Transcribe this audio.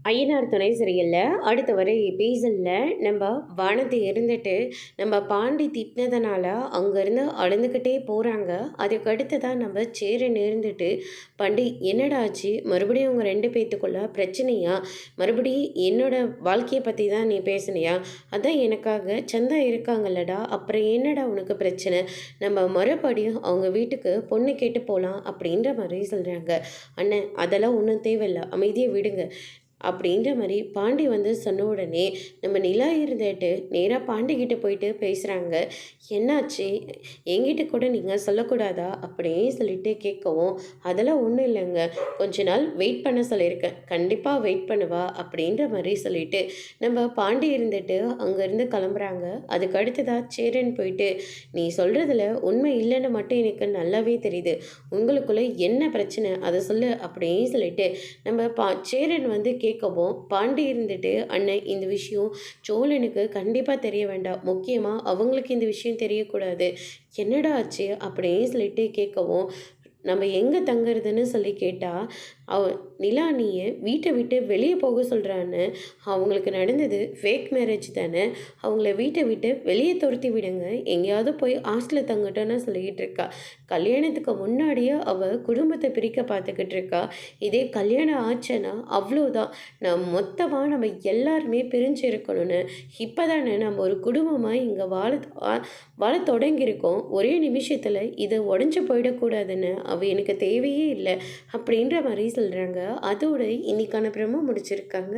ஐயனார் துணை சரியில்ல. அடுத்த வர எபிசோட்ல நம்ம வானதி இருந்துட்டு, நம்ம பாண்டி திட்டினதுனால அங்கேருந்து அழுந்துக்கிட்டே போகிறாங்க. அதுக்கு அடுத்ததா நம்ம சேரன் இருந்துட்டு, "பாண்டி என்னடா ஆச்சு? மறுபடியும் உங்கள் 2 பேத்துக்குள்ள பிரச்சனையா? மறுபடியும் என்னோட வாழ்க்கையை பற்றி தான் நீ பேசுனியா? அதான் எனக்காக சந்தா இருக்காங்கல்லடா, அப்புறம் என்னடா உனக்கு பிரச்சனை? நம்ம மறுபடியும் அவங்க வீட்டுக்கு பொண்ணு கேட்டு போகலாம்." அப்படின்ற மாதிரி சொல்கிறாங்க. "அண்ணன் அதெல்லாம் ஒன்றும் தேவையில்லை, அமைதியை விடுங்க." அப்படின்ற மாதிரி பாண்டி வந்து சொன்ன உடனே நம்ம நிலா இருந்துட்டு நேராக பாண்டிக்கிட்ட போயிட்டு பேசுகிறாங்க. என்னாச்சு, என்கிட்ட கூட நீங்கள் சொல்லக்கூடாதா அப்படின்னு சொல்லிட்டு கேட்கவும், அதெல்லாம் ஒன்றும் இல்லைங்க, கொஞ்ச நாள் வெயிட் பண்ண சொல்லியிருக்கேன், கண்டிப்பாக வெயிட் பண்ணுவா அப்படின்ற மாதிரி சொல்லிட்டு நம்ம பாண்டி இருந்துட்டு அங்கேருந்து கிளம்புறாங்க. அதுக்கு அடுத்ததாக சேரன் போயிட்டு, நீ சொல்கிறதுல உண்மை இல்லைன்னு மட்டும் எனக்கு நல்லாவே தெரியுது, உங்களுக்குள்ளே என்ன பிரச்சனை அதை சொல்லு அப்படின்னு சொல்லிட்டு நம்ம சேரன் வந்து கேட்கவும், பாண்டி இருந்துட்டு, அண்ணன் இந்த விஷயம் சோழனுக்கு கண்டிப்பாக தெரிய வேண்டாம், முக்கியமாக அவங்களுக்கு இந்த விஷயம் தெரியக்கூடாது, என்னடா ஆச்சு அப்படின்னு சொல்லிட்டு கேட்கவும், நம்ம எங்கே தங்குறதுன்னு சொல்லி கேட்டால், நிலா நீயை வீட்டை விட்டு வெளியே போக சொல்கிறான்னு, அவங்களுக்கு நடந்தது ஃபேக் மேரேஜ் தானே, அவங்கள வீட்டை விட்டு வெளியே துரத்தி விடுங்க, எங்கேயாவது போய் ஹாஸ்டலில் தங்கட்டோன்னு சொல்லிக்கிட்டு இருக்கா. கல்யாணத்துக்கு முன்னாடியே அவள் குடும்பத்தை பிரிக்க பார்த்துக்கிட்டு இருக்கா. இதே கல்யாணம் ஆச்சுன்னா அவ்வளோதான், மொத்தமாக நம்ம எல்லாருமே பிரிஞ்சு இருக்கணும்னு, இப்போ தானே நம்ம ஒரு குடும்பமாக இங்கே வாழ தொடங்கியிருக்கோம், ஒரே நிமிஷத்தில் இதை உடஞ்சி போயிடக்கூடாதுன்னு அவள் எனக்கு தேவையே இல்லை அப்படின்ற மாதிரி சொல்கிறாங்க. அதோட இன்னைக்கான பிரமோ முடிச்சிருக்காங்க.